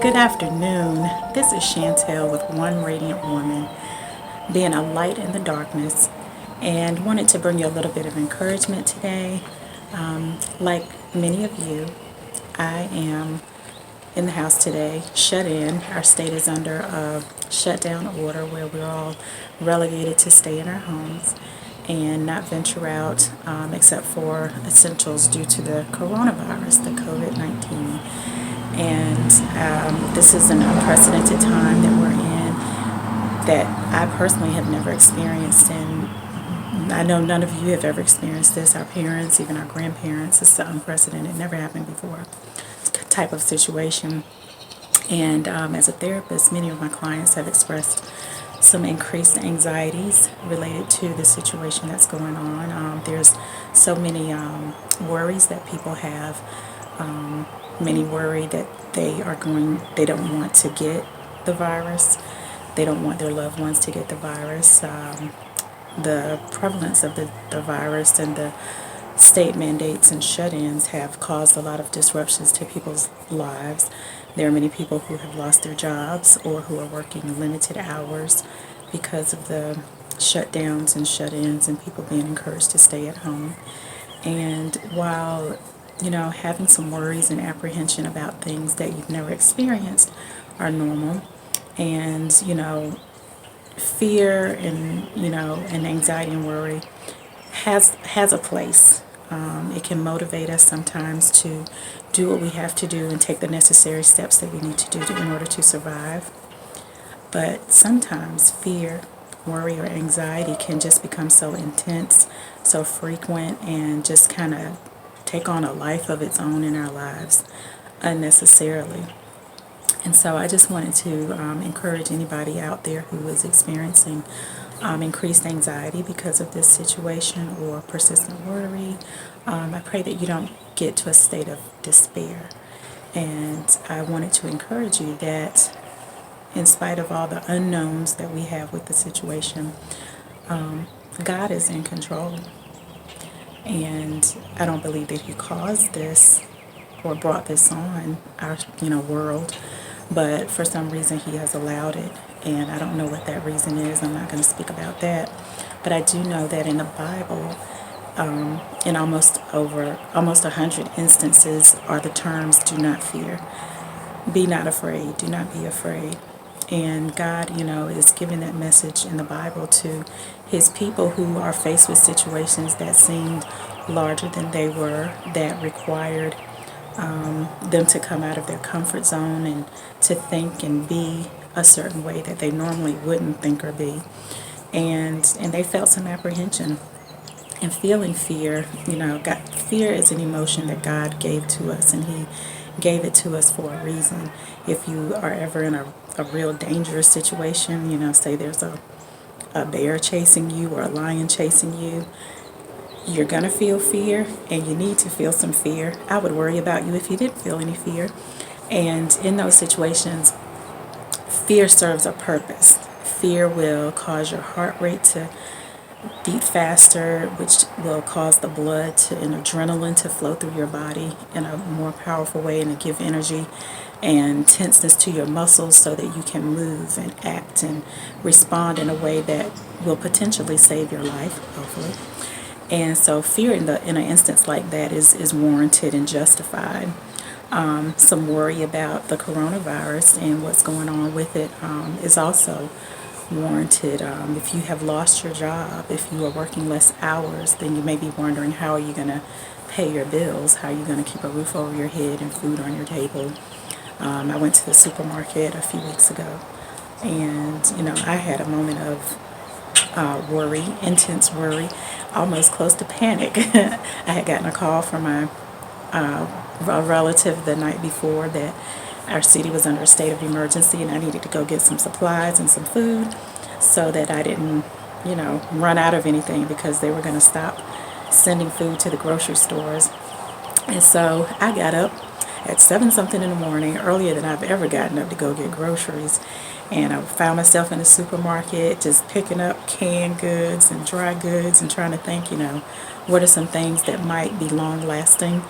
Good afternoon. This is Chantel with One Radiant Woman, being a light in the darkness, and wanted to bring you a little bit of encouragement today. Like many of you, I am in the house today, shut in. Our state is under a shutdown order where we're all relegated to stay in our homes and not venture out except for essentials due to the coronavirus, the COVID-19. And this is an unprecedented time that we're in that I personally have never experienced. And I know none of you have ever experienced this. Our parents, even our grandparents, it's unprecedented, never happened before type of situation. And as a therapist, many of my clients have expressed some increased anxieties related to the situation that's going on. There's so many worries that people have. Many worry that they don't want to get the virus. They don't want their loved ones to get the virus. The prevalence of the virus and the state mandates and shut-ins have caused a lot of disruptions to people's lives. There are many people who have lost their jobs or who are working limited hours because of the shutdowns and shut-ins and people being encouraged to stay at home. And while having some worries and apprehension about things that you've never experienced are normal, and fear and anxiety and worry has a place. It can motivate us sometimes to do what we have to do and take the necessary steps that we need to do in order to survive. But sometimes fear, worry, or anxiety can just become so intense, so frequent, and just kind of take on a life of its own in our lives unnecessarily. And so I just wanted to encourage anybody out there who is experiencing increased anxiety because of this situation or persistent worry. I pray that you don't get to a state of despair. And I wanted to encourage you that in spite of all the unknowns that we have with the situation, God is in control. And I don't believe that He caused this or brought this on our world, but for some reason He has allowed it. And I don't know what that reason is. I'm not going to speak about that. But I do know that in the Bible, in almost 100 instances, are the terms "do not fear," "be not afraid," "do not be afraid." And God, is giving that message in the Bible to His people who are faced with situations that seemed larger than they were, that required them to come out of their comfort zone and to think and be a certain way that they normally wouldn't think or be. And they felt some apprehension. And feeling fear, fear is an emotion that God gave to us, and He gave it to us for a reason. If you are ever in a real dangerous situation, say there's a bear chasing you or a lion chasing you, you're going to feel fear, and you need to feel some fear. I would worry about you if you didn't feel any fear. And in those situations, fear serves a purpose. Fear will cause your heart rate to beat faster, which will cause the blood and adrenaline to flow through your body in a more powerful way and to give energy and tenseness to your muscles so that you can move and act and respond in a way that will potentially save your life, hopefully. And so fear in an instance like that is warranted and justified. Some worry about the coronavirus and what's going on with it is also warranted. If you have lost your job, if you are working less hours, then you may be wondering, how are you going to pay your bills? How are you going to keep a roof over your head and food on your table? I went to the supermarket a few weeks ago, and I had a moment of worry, intense worry, almost close to panic. I had gotten a call from a relative the night before that our city was under a state of emergency, and I needed to go get some supplies and some food so that I didn't, run out of anything, because they were going to stop sending food to the grocery stores. And so I got up at 7 something in the morning, earlier than I've ever gotten up to go get groceries. And I found myself in the supermarket just picking up canned goods and dry goods and trying to think, what are some things that might be long lasting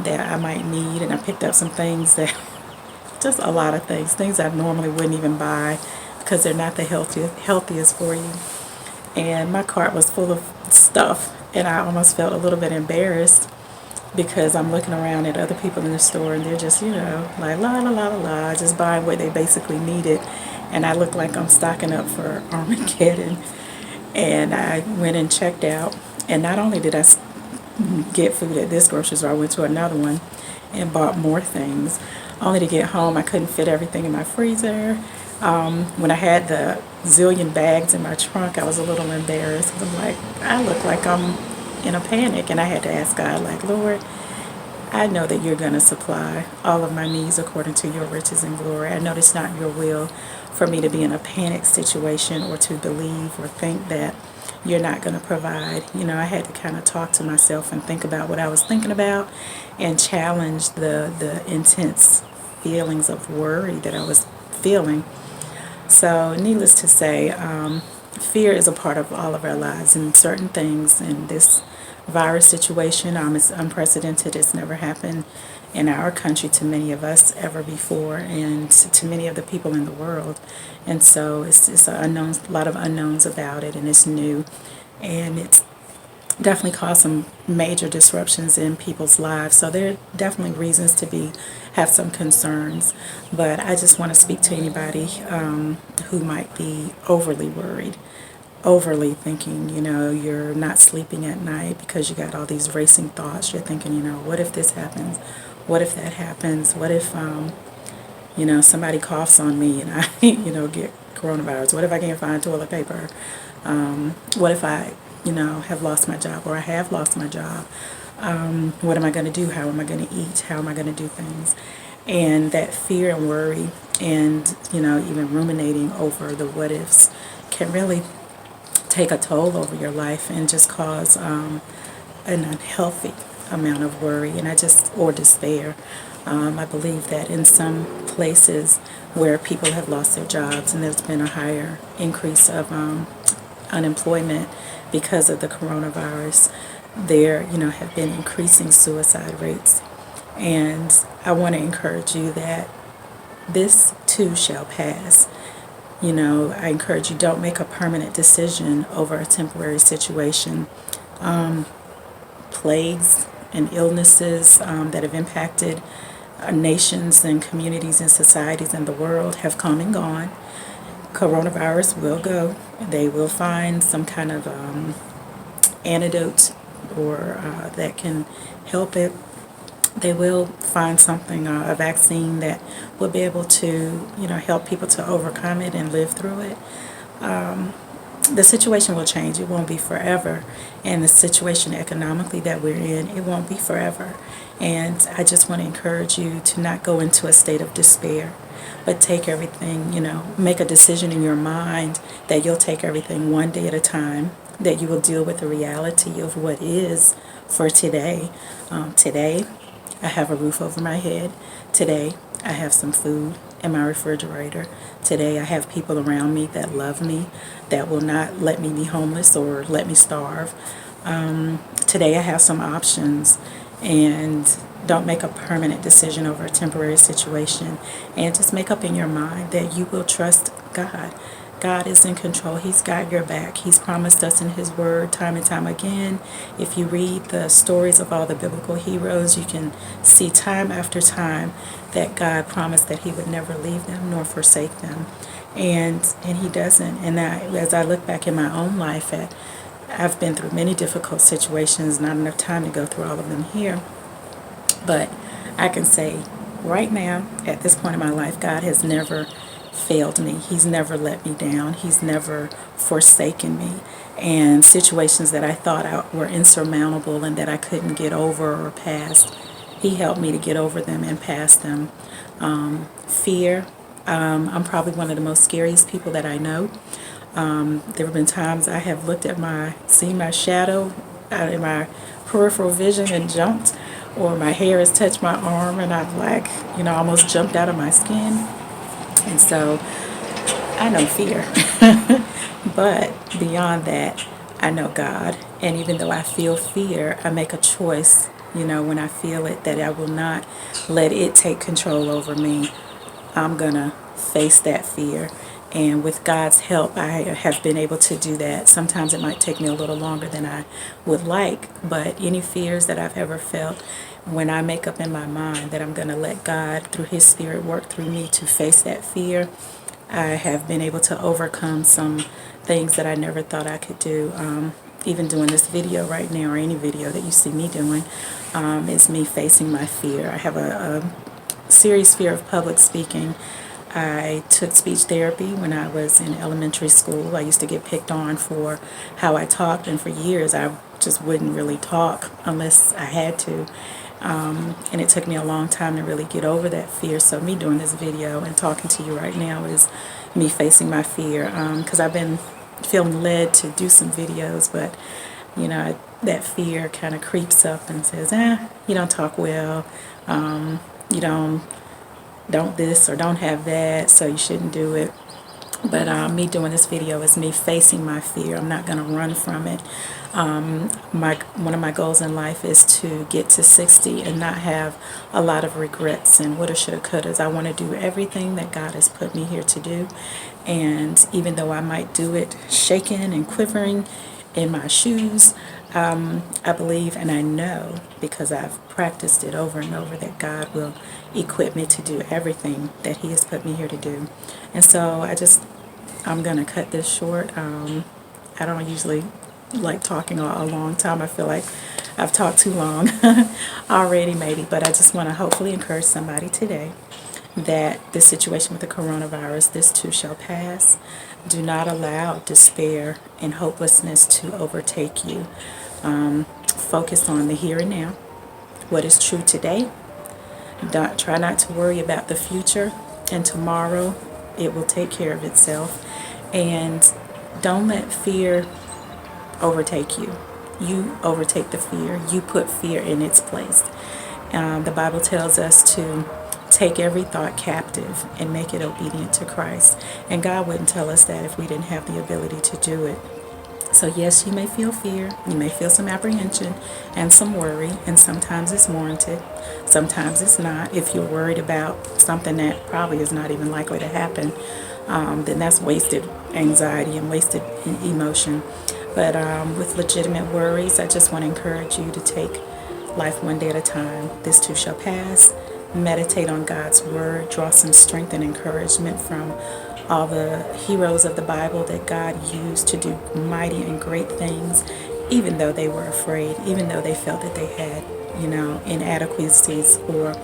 that I might need. And I picked up some things that just a lot of things I normally wouldn't even buy because they're not the healthiest for you. And my cart was full of stuff, and I almost felt a little bit embarrassed because I'm looking around at other people in the store and they're just, like la la la la la, just buying what they basically needed. And I look like I'm stocking up for Armageddon. And I went and checked out. And not only did I get food at this grocery store, I went to another one and bought more things. Only to get home, I couldn't fit everything in my freezer. When I had the zillion bags in my trunk, I was a little embarrassed. I'm like, I look like I'm in a panic. And I had to ask God, like, Lord, I know that you're going to supply all of my needs according to your riches and glory. I know it's not your will for me to be in a panic situation or to believe or think that you're not going to provide. I had to kind of talk to myself and think about what I was thinking about and challenge the intense feelings of worry that I was feeling. So, needless to say, fear is a part of all of our lives, and certain things in this virus situation, it's unprecedented. It's never happened in our country to many of us ever before, and to many of the people in the world. And so it's a lot of unknowns about it, and it's new, and it's definitely caused some major disruptions in people's lives. So there are definitely reasons to have some concerns. But I just want to speak to anybody who might be overly worried, overly thinking, you're not sleeping at night because you got all these racing thoughts. You're thinking, what if this happens? What if that happens? What if, somebody coughs on me and I, get coronavirus? What if I can't find toilet paper? What if I, have lost my job, or I have lost my job? What am I going to do? How am I going to eat? How am I going to do things? And that fear and worry and, even ruminating over the what ifs can really take a toll over your life and just cause an unhealthy amount of worry or despair. I believe that in some places where people have lost their jobs and there's been a higher increase of unemployment because of the coronavirus, there have been increasing suicide rates. And I want to encourage you that this too shall pass. I encourage you, don't make a permanent decision over a temporary situation. Plagues and illnesses that have impacted nations and communities and societies in the world have come and gone. Coronavirus will go. They will find some kind of antidote or that can help it. They will find something, a vaccine that will be able to, help people to overcome it and live through it. The situation will change. It won't be forever. And the situation economically that we're in, it won't be forever. And I just want to encourage you to not go into a state of despair, but take everything, make a decision in your mind that you'll take everything one day at a time, that you will deal with the reality of what is for today. Today, I have a roof over my head. Today, I have some food in my refrigerator. Today, I have people around me that love me, that will not let me be homeless or let me starve. Today, I have some options, and don't make a permanent decision over a temporary situation, and just make up in your mind that you will trust God. God is in control. He's got your back. He's promised us in His Word time and time again. If you read the stories of all the biblical heroes, you can see time after time that God promised that He would never leave them nor forsake them. And He doesn't. And as I look back in my own life, I've been through many difficult situations, not enough time to go through all of them here. But I can say right now, at this point in my life, God has never failed me. He's never let me down. He's never forsaken me. And situations that I thought were insurmountable and that I couldn't get over or past, He helped me to get over them and past them. Fear. I'm probably one of the most scariest people that I know. There have been times I have looked at seen my shadow out in my peripheral vision and jumped, or my hair has touched my arm and I've almost jumped out of my skin. And so I know fear. But beyond that, I know God. And even though I feel fear, I make a choice, when I feel it, that I will not let it take control over me. I'm going to face that fear. And with God's help, I have been able to do that. Sometimes it might take me a little longer than I would like, but any fears that I've ever felt, when I make up in my mind that I'm going to let God, through His Spirit, work through me to face that fear, I have been able to overcome some things that I never thought I could do. Even doing this video right now, or any video that you see me doing, is me facing my fear. I have a serious fear of public speaking. I took speech therapy when I was in elementary school. I used to get picked on for how I talked, and for years I just wouldn't really talk unless I had to. And it took me a long time to really get over that fear. So me doing this video and talking to you right now is me facing my fear, because I've been feeling led to do some videos, but that fear kind of creeps up and says, you don't talk well, you don't this or don't have that, so you shouldn't do it. But me doing this video is me facing my fear. I'm not going to run from it. One of my goals in life is to get to 60 and not have a lot of regrets and woulda, shoulda, couldas. I want to do everything that God has put me here to do. And even though I might do it shaking and quivering in my shoes, I believe and I know, because I've practiced it over and over, that God will equip me to do everything that He has put me here to do. And so I'm going to cut this short. I don't usually like talking a long time. I feel like I've talked too long already maybe, but I just want to hopefully encourage somebody today that this situation with the coronavirus, this too shall pass. Do not allow despair and hopelessness to overtake you. Focus on the here and now, what is true today. Try not to worry about the future, and tomorrow it will take care of itself. And don't let fear overtake you. You overtake the fear. You put fear in its place. The Bible tells us to take every thought captive and make it obedient to Christ. And God wouldn't tell us that if we didn't have the ability to do it. So yes, you may feel fear, you may feel some apprehension and some worry, and sometimes it's warranted, sometimes it's not. If you're worried about something that probably is not even likely to happen, then that's wasted anxiety and wasted emotion. But with legitimate worries, I just want to encourage you to take life one day at a time. This too shall pass. Meditate on God's Word. Draw some strength and encouragement from all the heroes of the Bible that God used to do mighty and great things, even though they were afraid, even though they felt that they had, inadequacies, or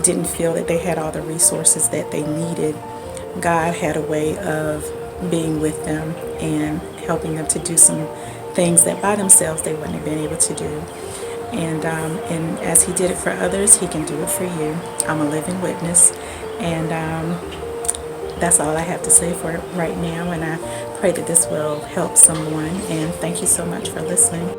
didn't feel that they had all the resources that they needed. God had a way of being with them and helping them to do some things that by themselves they wouldn't have been able to do. And as He did it for others, He can do it for you. I'm a living witness. And that's all I have to say for right now. And I pray that this will help someone. And thank you so much for listening.